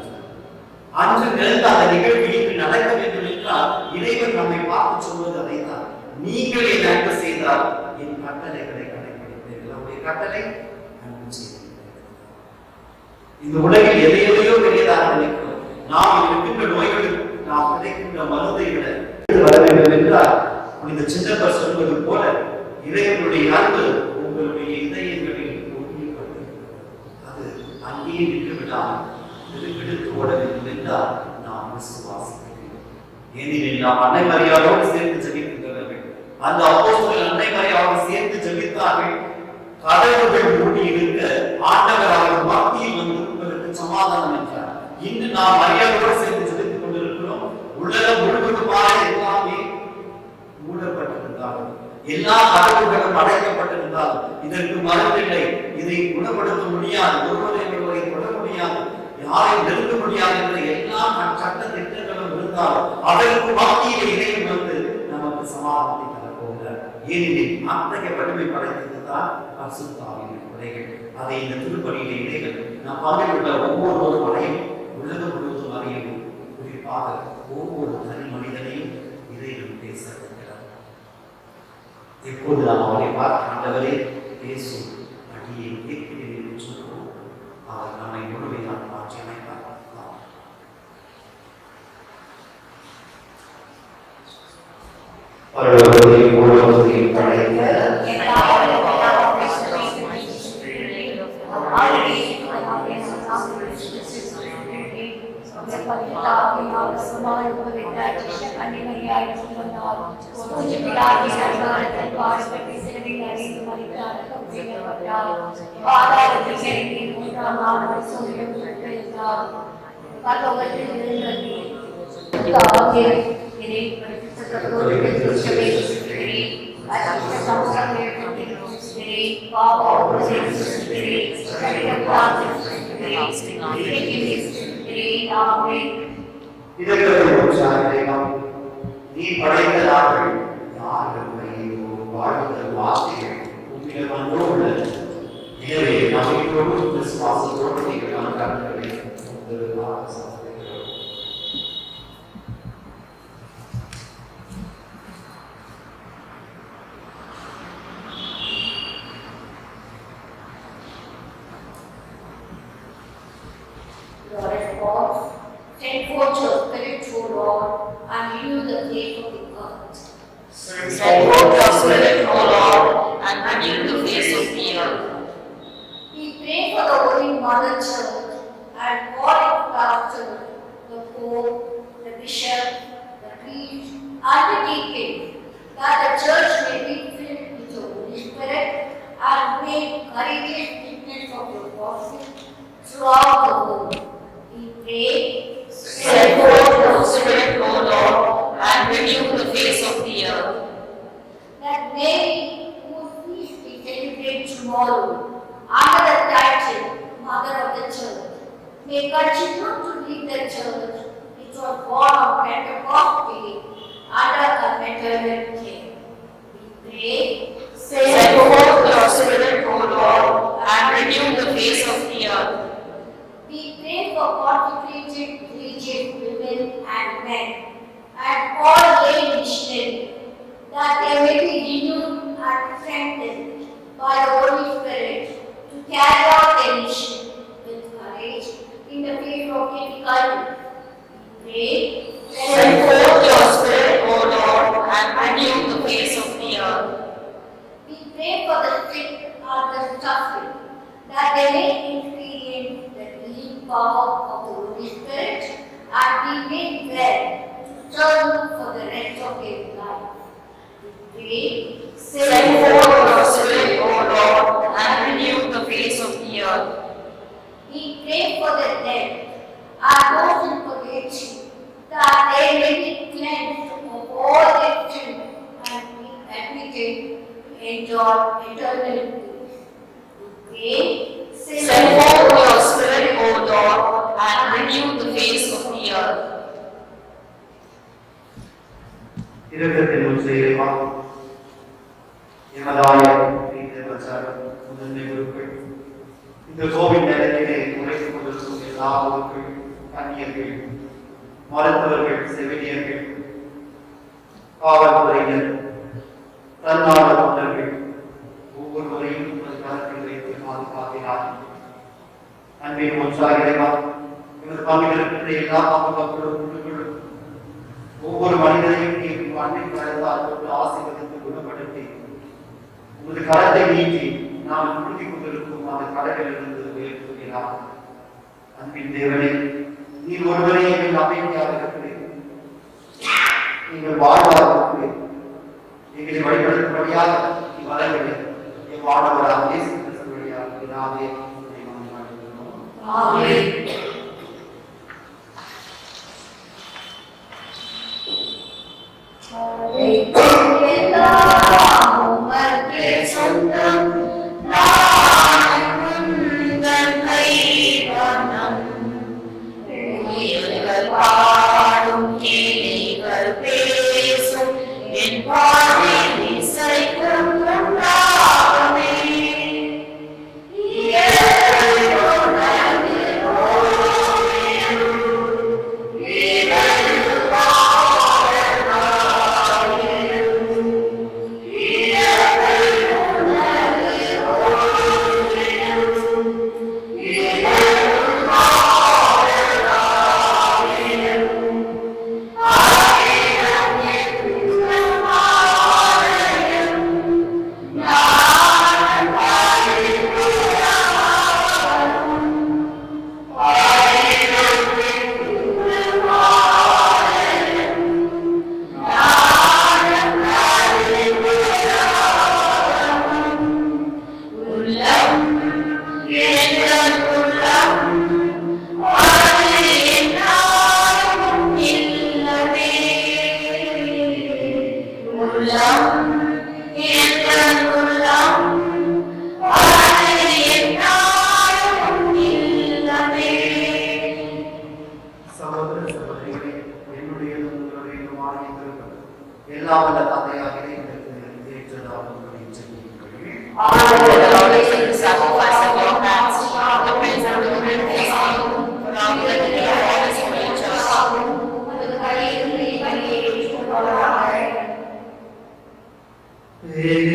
அன்று நிகழ்ந்த அந்த நிகழ்வு இன்று நடக்க வேண்டும் என்றால் இறைவன் நம்மை பார்த்து சொல்வது அதைத்தான். நீங்கள் என் அன்பு செய்தால் என் கட்டளைகளை கடைபிடிப்பீர்கள். அவருடைய கட்டளை அன்பு செய்வீர்கள். இந்த உலகில் எதையோ பெரியதாக நினைக்கிறோம். நாம் இருக்கின்ற நோய்களில் நாம் கிடைக்கின்ற மருந்தை விட வர வேண்டும் என்றால் இந்த சின்னப்பர் சொல்வது போல இறைவனுடைய அன்பு உங்களுடைய இதயங்களில் ஒட்டிக்கொண்டிருக்கிறது. அது அங்கேயே நின்று விடாமல் விடுத்து ஓட வேண்டும் என்றால் நாம் விசுவாசிக்கிறோம். ஏனெனில் நாம் அன்னை மரியாதையோடு சேர்த்து ஜெபிக்கின்றவர்கள். அந்த அப்போஸ்தலர்கள் அன்னை மரியாதையோடு சேர்த்து ஜெபித்தார்கள். கதவுகள் மூடி இருக்க ஆண்டவர் அவர்கள் மத்தியில் வந்து உங்களுக்கு சமாதானம் என்றார். இன்று நாம் மரியாதையோடு சேர்த்து ஜெபித்துக் கொண்டிருக்கிறோம். உலகம் முழுவதுமாக எல்லாமே மூடப்பட்டிருந்தாலும், எல்லா கதவுகளும் அடைக்கப்பட்டிருந்தாலும் இதற்கு மருந்தில்லை, இதை குணப்படுத்த முடியாது, ஒருவரை தொட முடியாது, யாரையும் நெருங்க முடியாது என்ற எல்லா சட்ட திட்டங்களும் இருந்தாலும் அதற்கு மத்தியில் இறைவன் வந்து நமக்கு சமாதானத்தை தரப்போகிறார். ஏனெனில் அத்தகைய வலிமை படைத்ததுதான் பரிசுத்த ஆவியின் கொடைகள். அதை இந்த திருப்பலியிலே இறைவன் நாம் பங்கிட்டுள்ள ஒவ்வொரு மனையும் உலகம் முழுவதும் அறியவும், குறிப்பாக ஒவ்வொரு தனி மனிதனையும் இறைவன் பேச வைக்கிறார். எப்போது நாம் அவரை பார்க்க ஆண்டவரே பேசு அடியை கேட்கிறேன் என்று சொல்லுவோம். அவர் நம்மை முழுமையாக மாற்றி அமைப்பார். பரலோகத்தையும் பூலோகத்தையும் படைத்த நீ படைத்த நாட்கள் யார்கள் வாழ்வுகள் வார்த்தைகள் உங்கள் வந்தோ உள்ளது. எனவே நம்பிக்கையோடு விசுவாசத்தோடு நீங்கள் கணக்காக send forth your spirit, O Lord, and renew the face of the earth. Send forth your spirit, O Lord, and renew the face of the earth. We pray for the Holy Mother Church and all its pastors, the Pope, the Bishop, the priest, and the deacons, that the Church may be filled with the Holy Spirit and make courageous witness of your gospel throughout the world. We pray. Send forth your spirit, O Lord, and renew the face of the earth. That Mary, whose feast we celebrate tomorrow, under the title Mother of the Church, may continue to lead the Church, which was born on Pentecost Day, under her maternal care. We pray. Send forth your spirit, O Lord, and renew the face of the earth. We pray for consecrated religious women and men, and all lay missionaries, that they may be renewed and strengthened by the Holy Spirit to carry out their mission with courage in the face of difficulties. We pray. Send forth your spirit, O Lord, and renew the face of the earth. We pray for the sick and the suffering, that they may experience the healing power of the Holy Spirit and be made well to serve you for the rest of their life. We pray. Send forth your spirit, O Lord, and renew the face of the earth. We pray for the dead and those in purgatory, that they may be cleansed your eternal peace. Pray, Send forth your Spirit, O Lord, and renew the face of the earth. இரக்கத்தின் உச்சையமா எமதாய முதன்மை குருக்கள் இந்த Covid நேரத்திலே உழைத்துக் கொண்டிருக்கும் எல்லா குருக்கள், கன்னியர்கள், மருத்துவர்கள், செவிலியர்கள், காவல்துறையினர், தன்னார்வ தொண்டர்கள் ஒவ்வொருவரையும் கருத்தில் வைத்து பாதுகாக்கிறார். அன்பின் ஒன்றாக இறைவா, இவர் பங்கிருக்கின்ற எல்லா பாதுகாப்புகளும் ஒவ்வொரு மனிதரையும் நீ அன்பின் கருத்தால் கொண்டு ஆசீர்வதித்து குணப்படுத்தி உமது கரத்தை நீட்டி நாம் உறுதி கொண்டிருக்கும் அந்த கடலிலிருந்து உயர்த்துகிறார். அன்பின் தேவனே, நீ ஒருவரே எங்கள் அமைதியாக இருக்கிறீர், நீங்கள் வாழ்வார்கள், எங்களை வழிபடுத்தும்படியாக நீ வரவில்லை. என் வாழ்வராக இயேசு கிறிஸ்து வழியாக பிதாவே உம்மை மன்றாடுகிறோம். ஆமென். எல்லாம் உமக்கே சொந்தம், நான் உந்தன் கைவண்ணம். உயிர்கள் பாடும் கிளிகள் பேசும் என் பாடில் இசைக்கும் உண்டாகுமே.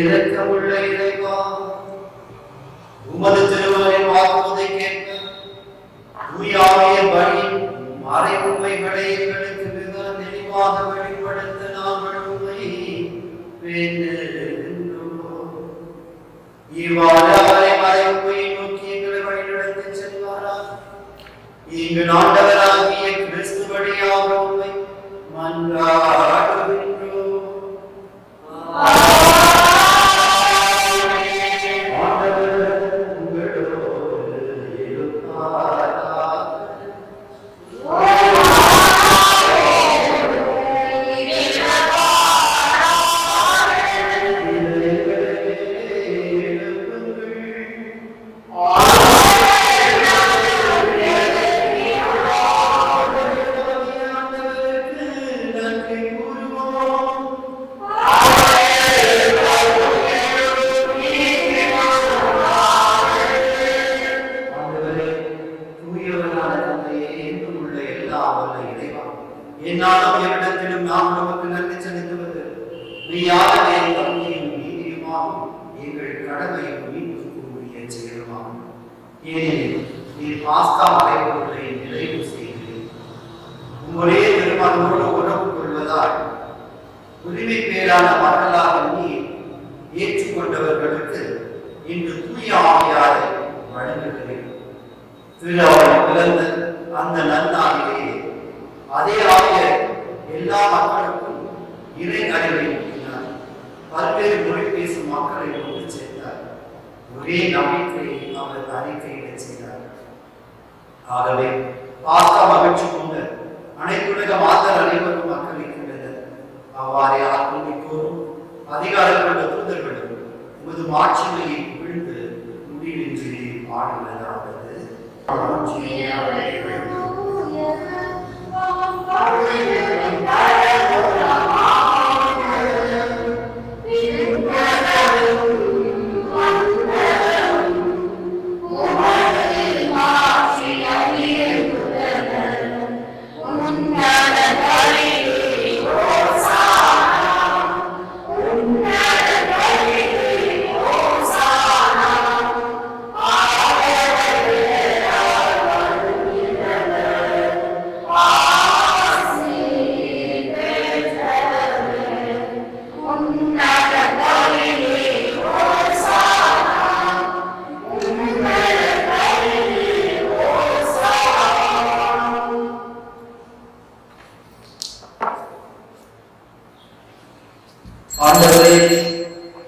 இரக்கமுள்ள இறைவா, உமது திருமகனின் வாக்குறுதி கேட்க தூயாவிய வழி மறைவுண்மைகளை எங்களுக்கு மிக தெளிவாக வெளிப்படுத்த நாங்கள் உம்மை வேண்டுகின்றோம். இவ்வாறு அவரை மறைவுண்மையை நோக்கி எங்களை வழிநடத்தி செல்வாராக. இங்கு ஆண்டவராகிய கிறிஸ்து வழியாக உம்மை மன்றாடுகின்றோம். என்னாலும் எவ்விடத்திலும் நாம் நமக்கு நன்றி செலுத்துவது மெய்யாகவே தந்தையும் நீதியுமாகும் எங்கள் கடமையும் மீட்புக்குரிய செயலுமாகும். ஏனெனில் நீர் பாஸ்கா மறைபொருளை நிறைவு செய்கிறீர். உங்களே திருமணத்தோடு உறவு கொள்வதால் உரிமை பேரான மக்களாக நீர் ஏற்றுக்கொண்டவர்களுக்கு இன்று தூய ஆவியாரை வழங்குகிறேன். திருவாவை பிறந்த அந்த நன்னாளிலே அதே ஆவியர் எல்லா மக்களுக்கும் இறை அறிவை ஊட்டினார். பல்வேறு மொழி பேசும் மக்களை ஒன்று சேர்த்தார். ஒரே நம்பிக்கையை அவர் அறிக்கையிடச் செய்தார். ஆகவே பாஸ்கா மகிழ்ச்சி கொண்ட அனைத்துலக மாதர் அனைவரும் மக்களிக்கின்றனர். அவ்வாறே ஆத்மீகோரும் அதிகாரம் கொண்ட தூதர்களும் உமது மாட்சிமையை புகழ்ந்து முடிவின்றி பாடுவதாவது ஆண்டவரே,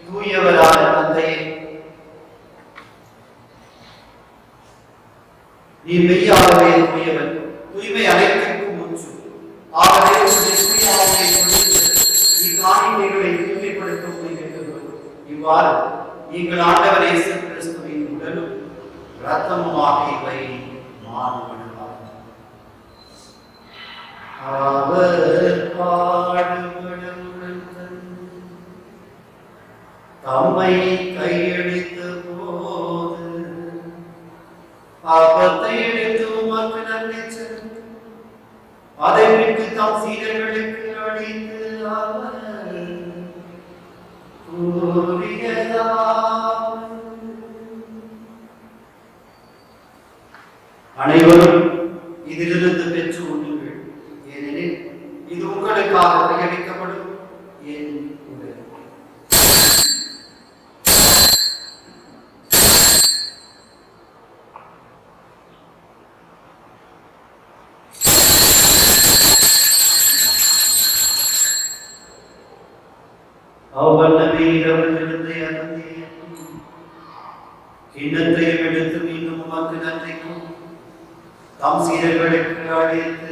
தூயவரான தந்தையே, நீ மெய்யாகவே தூயவர், தூய்மை அனைத்திற்கும் முற்று. ஆகவே உன்னுடைய தூயாமையை கொடுத்து இக்காணிக்கைகளை தூய்மைப்படுத்த முடிகின்றோம். இவ்வாறு நீங்கள் ஆண்டவர் இயேசு கிறிஸ்துவின் உடலும் இரத்தமுமாக இவை மாறுபடுவார். அவர் பாடுபடும் தம்மை கையெடுத்த போது அப்பத்தை எடுத்து உமக்கு நன்மை செலுத்தி அதை விட்டு தம் சீடர்களுக்கு அளித்து அவர் கூறியதாவது, அனைவரும் இதிலிருந்து பெற்று உண்ணுங்கள், ஏனெனில் இது உங்களுக்காக கையளிக்கப்படும் என் உடல். கிண்ணத்தையும் எடுத்து மீண்டும் உமக்கு நன்றிக்கும் தம் சீடர்களுக்கு அளித்து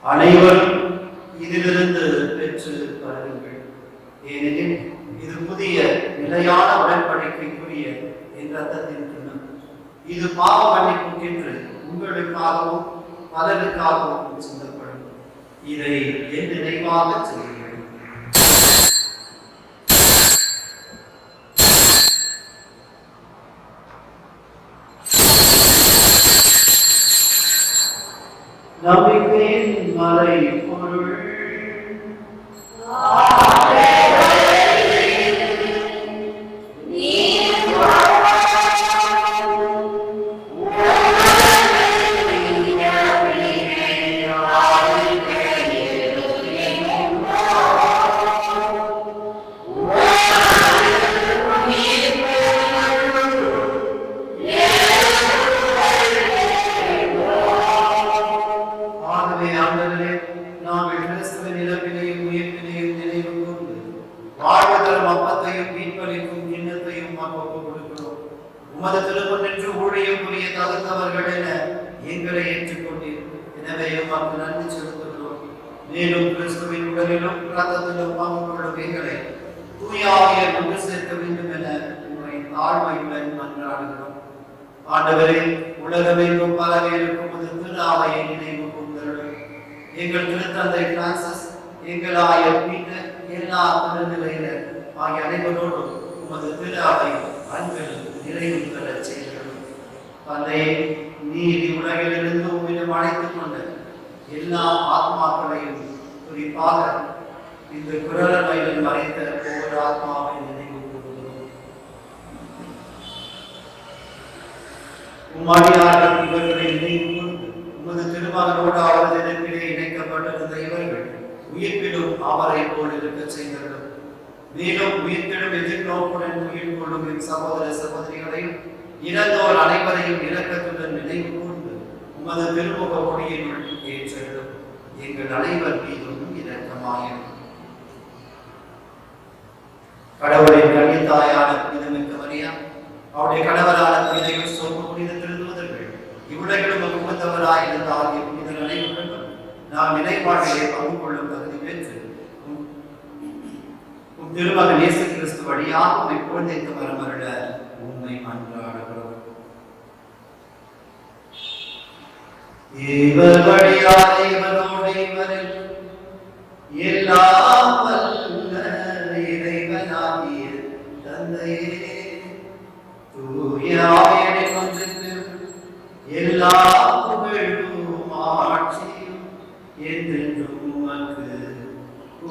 அனைவரும் இதிலிருந்து பெற்று பருகுங்கள், ஏனெனில் இது புதிய நிலையான உடன்படிக்கைக்குரிய என் ரத்தத்தின் கிண்ணம். இது பாவ மன்னிப்புக்கென்று உங்களுக்காகவும் பலருக்காகவும் சிந்தப்படும். இதை என் நினைவாக செய்யுங்கள். நம்பிக்கையின் மறை பொருள் உமது திருமுன்னின்று ஊழியம் புரிய தகுந்தவர்கள் என எங்களை ஏற்றுக்கொண்டீர். எனவே உமக்கு நன்றி செலுத்துகிறோம். மேலும் கிறிஸ்துவின் உடலிலும் இரத்தத்திலும் பங்கு கொள்ளும் எங்களை தூய ஆவியால் ஒன்று சேர்க்க வேண்டும் என உம்மை தாழ்மையுடன் மன்றாடுகிறோம். ஆண்டவரே, உலகமெங்கும் பலவேருக்கும் உமது திரு ஆவையை நினைவு கூர்ந்தருளும். எங்கள் திருத்தந்தை பிரான்சிஸ், எங்கள் ஆயர் பீட்டர், எல்லா திருநிலையினர் ஆகிய அனைவரோடும் உமது திரு ஆவை அன்பில் நிறைவு பெறச் செய்கிறோம். தந்தையே, நீதி உலகிலிருந்து உம்மிடம் அழைத்துக் கொண்ட எல்லா ஆத்மாக்களையும், குறிப்பாக இந்த குரலமையில் மறைத்த ஒவ்வொரு ஆத்மாவை நினைவு கூறுகிறோம். உம்மடியார்கள் இவர்களை நினைவு கூர்ந்து உமது திருமகனோடு அவரது நெருப்பிலே இணைக்கப்பட்டிருந்த இவர்கள் உயிர்ப்பிலும் அவரை போல் இருக்க செய்தர்கள். மேலும் உயிர்த்தெழும் எதிர்நோக்குடன் உயிர் கொள்ளும் என் சகோதர சகோதரிகளையும் இறந்தோர் அனைவரையும் இரக்கத்துடன் நினைவு கூர்ந்து உமது திருமுக ஒளியினுள் ஏற்றெழும். எங்கள் அனைவர் மீதும் இரக்கமாயும். கடவுளின் கன்னித்தாயான புனிதமிக்க மரியா, அவருடைய கணவரான புனித யோசேப்பு, புனித திருத்தூதர்கள், இவ்வுலகிலும் உகந்தவராயிருந்த ஆகிய புனிதர் அனைவருக்கும் நாம் நிலைப்பாட்டிலே பங்கு கொள்ளும் தகுதி பெற்று திருமகன் இயேசு கிறிஸ்து வழியாக உம்மை புகழ்ந்தேத்த வரமருள உம்மை மன்றாடுகிறோம். இவர் வழியாக இவரோடு இவரில் எல்லாம் வல்ல இறைவனாகிய தந்தையே தூய ஆவியின் ஒன்றிற்கு எல்லா புகழும் ஆட்சியும் என்றென்றும் உமக்கு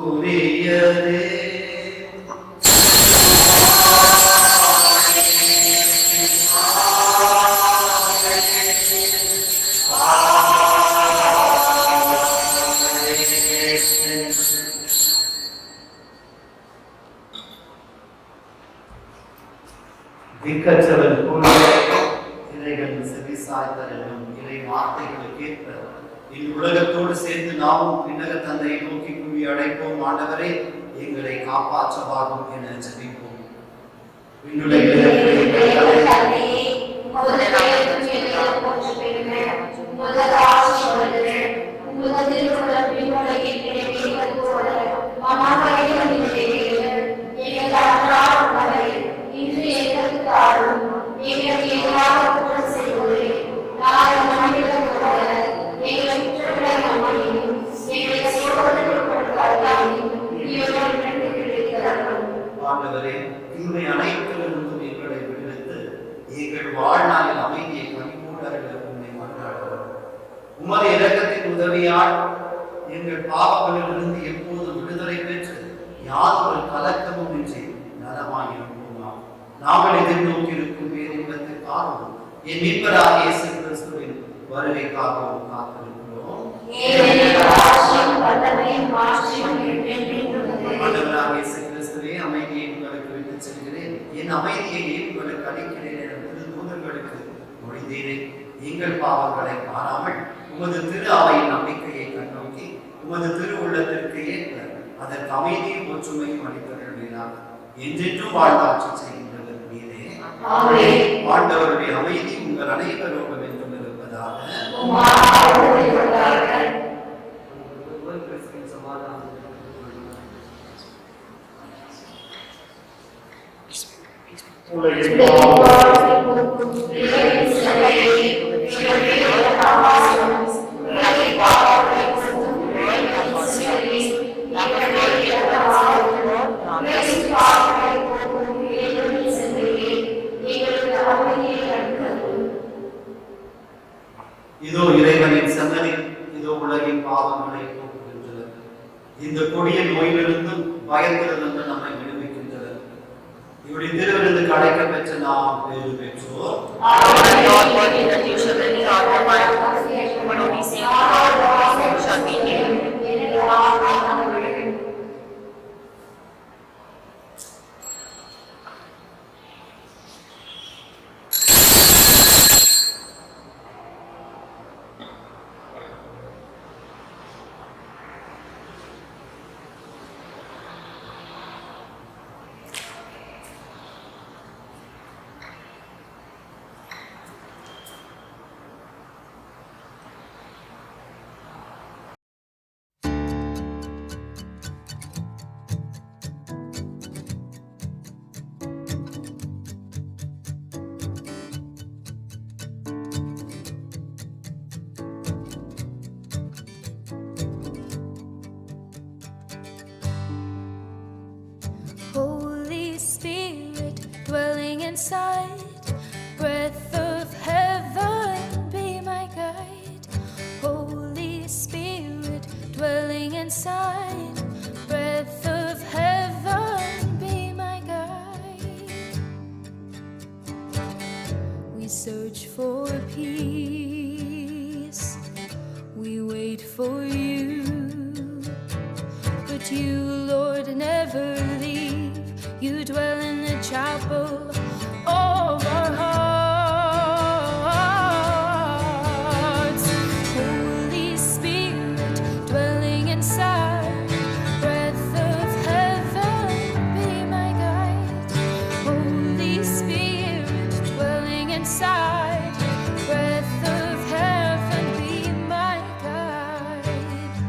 உரியதே. திக்கற்றவன் கூறிய இறைகள் செவிசாய்த்தலும் இறை வார்த்தைகளுக்கு ஏற்ப இவ்வுலகத்தோடு சேர்ந்து நாமும் விண்ணக தந்தையை நோக்கி கூவி அழைப்போம். ஆண்டவரே, எங்களை காப்பாற்றவாகும் என ஜெபிப்போம். ஆண்டவரே, தீமை அனைத்திலிருந்தும் எங்களை விடுவித்து எங்கள் வாழ்நாளில் அமைதியை கனிமூட உம்மை மன்றாடுகிறோம். உமது இரக்கத்தின் உதவியால் எங்கள் பாவங்களிலிருந்து எப்போதும் விடுதலை பெற்று யாதொரு கலக்கமும் இன்றி நலமாயிருப்போம். நாங்கள் எதிர்நோக்கி இருக்கும் பேரின்பத்திற்காகவும் என் மீட்பராகிய இயேசு கிறிஸ்துவின் வருகைக்காகவும் காத்திருக்கிறோம். ஆண்டவராகிய இயேசு கிறிஸ்துவே, அமைதியை உங்களுக்கு விட்டுச் செல்கிறேன், என் அமைதியை உங்களுக்கு அளிக்கிறேன் என திருத்தூதர்களுக்கு மொழிந்தேனே. எங்கள் பாவங்களை பாராமல் உமது திரு அவையின் நம்பிக்கையை கண்ணோக்கி உமது திரு உள்ளத்திற்கு ஏற்ப அதற்கு அமைதியும் ஒற்றுமையும் அளித்தவர்களாக என்றென்றும் வாழ்வாட்சி செய்கின்றவர் நீரே. ஆண்டவருடைய அமைதி உங்கள் அனைவரோடும் என்றும் இருப்பதாக. இதோ இறைவனின் சன்னதி, இதோ உலகின் பாவங்களை போக்குகின்றது. இந்த கொடிய நோயிலிருந்தும் பயத்திலிருந்து நம்மை விடுவிக்கின்றது. இப்படி திருவிருந்துக்கு அழைக்க பெற்ற நாம் பேறு பெற்றோர். Inside, breath of heaven, be my guide. Holy Spirit, dwelling inside, breath of heaven, be my guide. We search for peace, we wait for you, but you, Lord, never leave. You dwell in the chapel of our hearts. Holy Spirit, dwelling inside, breath of heaven, be my guide. Holy Spirit, dwelling inside, breath of heaven, be my guide.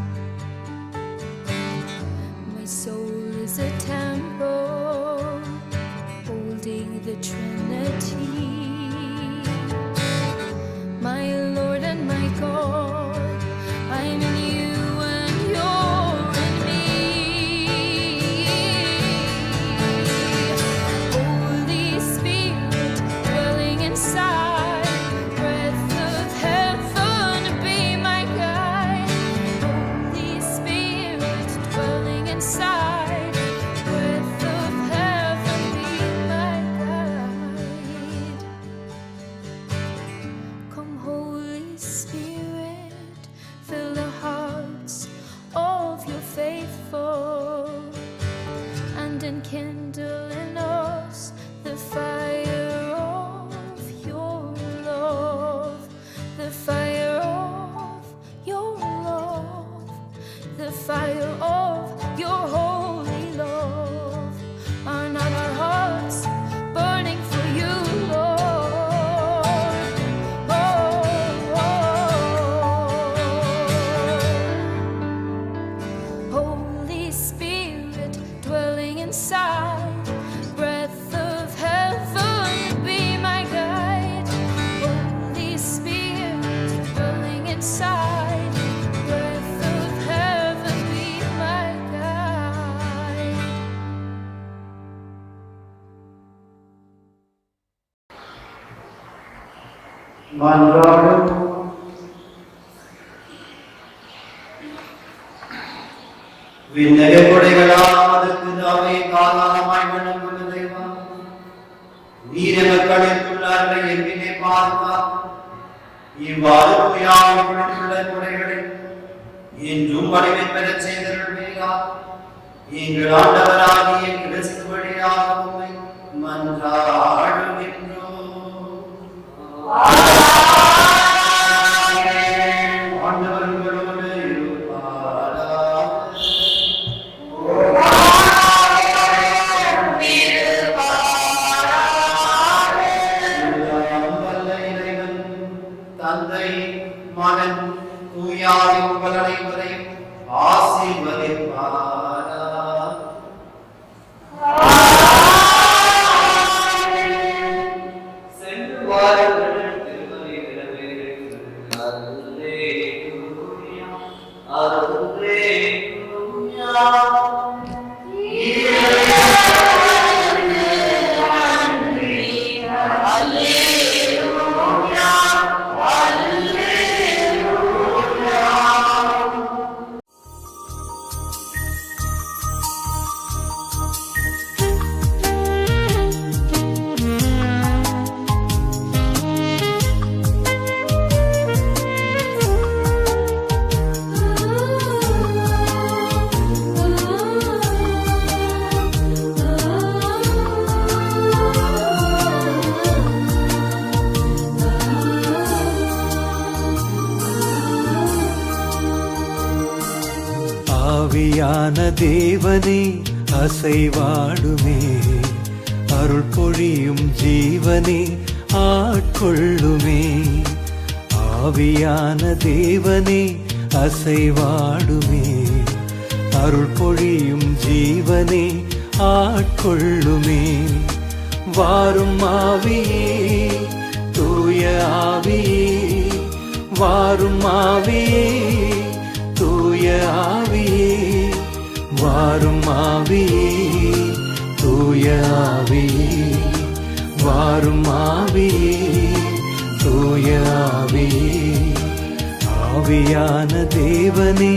fire of your love, the fire of your holy love. Are not our hearts burning for you, Lord? Holy Spirit dwelling inside, breath of heaven, be my guide. Holy Spirit dwelling inside, breath of heaven, be my guide. மன்றாடுவோம். விண்ணக கொடைகளாவதற்கு தாமே காரணமாய் வணங்குகிற தெய்வா, நீர் எமக்களித்துள்ள அருளை எங்கினே பாதுகாக்கும். இவ்வாறு பொய்யாமை கொடுத்துள்ள கொடைகளை இன்றும் வடிவை பெறச் செய்தருள்வீராக. எங்கள் ஆண்டவராகிய கிறிஸ்து வழியாக உம்மை மன்றாடுகின்றோம். ஆண்டவர் உங்களோடு இருப்பாராக. எல்லாம் வல்ல இறைவன், தந்தை, மகன், தூயாவி உங்கள் அனைவரையும் ஆசீர்வதிப்பாராக. சென்று வாருங்கள், திருமலை நிறைவேறுகிறது. அல்லேலூயா, அல்லேலூயா. ஆவியான தேவனே அசைவாடுமே, அருள் பொழியும் ஜீவனே ஆட்கொள்ளுமே. ஆவியான தேவனே அசைவாடுமே, அருள் பொழியும் ஜீவனே ஆட்கொள்ளுமே. வாரும் ஆவியே, தூய ஆவியே, வாரும் ஆவியே, தூய ஆவியே, வாரும் ஆவியே, தூய ஆவியே, வாரும் ஆவியே, தூய ஆவியே. ஆவியான தேவனே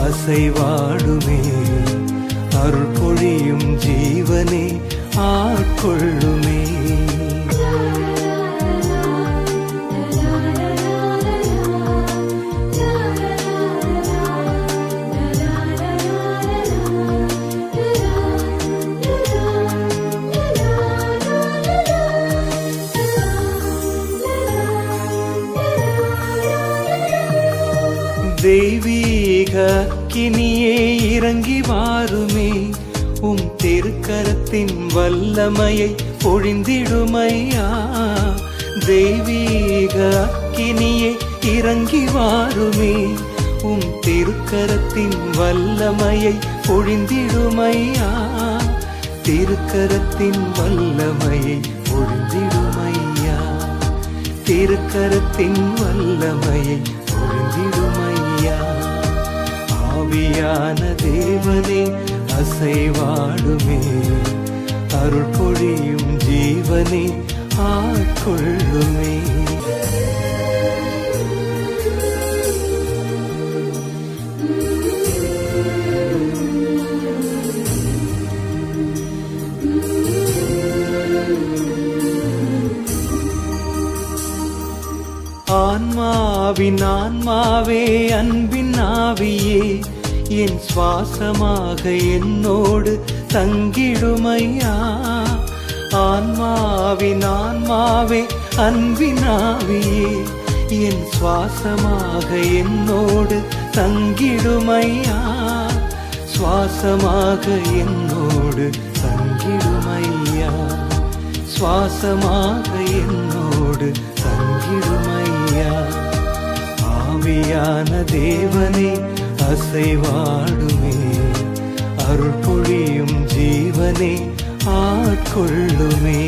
அசைவாடுமே, அருள் பொழியும் ஜீவனே ஆட்கொள்ளுமே. தெய்வீக அக்கினியே இறங்கி வாருமே, உம் திருக்கரத்தின் வல்லமையை பொழிந்திடுமையா. தெய்வீக அக்கினியே இறங்கி வாருமே, உம் திருக்கரத்தின் வல்லமையை பொழிந்திடுமையா. திருக்கரத்தின் வல்லமையை பொழிந்திடுமையா, திருக்கரத்தின் வல்லமையை பொழிந்திடுமையா. ஆவியான தேவனே அசைவாடுமே, அருள் பொழியும் ஜீவனே ஆட்கொள்ளுமே. ஆன்மாவின் ஆன்மாவே, அன்பின் ஆவியே, என் சுவாசமாக என்னோடு தங்கிடுமையா. ஆன்மாவின் ஆன்மாவே, அன்பின் ஆவியே, என் சுவாசமாக என்னோடு தங்கிடுமையா, சுவாசமாக என்னோடு தங்கிடுமையா, சுவாசமாக என்னோடு தங்கிடுமையா. ஆவியான தேவனே அசைவாடுமே, அருள் பொழியும் ஜீவனே ஆட்கொள்ளுமே.